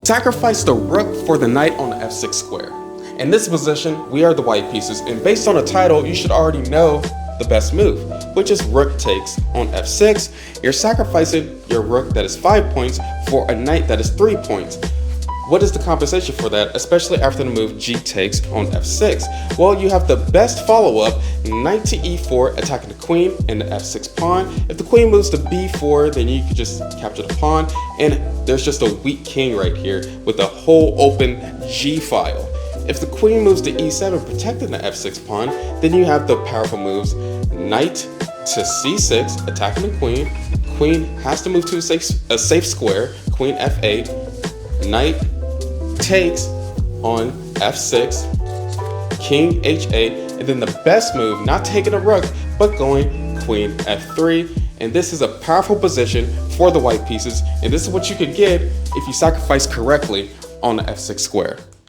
Sacrifice the rook for the knight on the f6 square. In this position, we are the white pieces, and based on the title, you should already know the best move, which is rook takes on f6. You're sacrificing your rook that is 5 points for a knight that is 3 points. What is the compensation for that, especially after the move g takes on f6? Well, you have the best follow-up, knight to e4, attacking the queen and the f6 pawn. If the queen moves to b4, then you can just capture the pawn, and there's just a weak king right here with a whole open g file. If the queen moves to e7, protecting the f6 pawn, then you have the powerful moves, knight to c6, attacking the queen. Queen has to move to a safe square, queen f8, knight takes on f6, king h8, and then the best move, not taking a rook, but going queen f3. And this is a powerful position for the white pieces, and this is what you could get if you sacrifice correctly on the f6 square.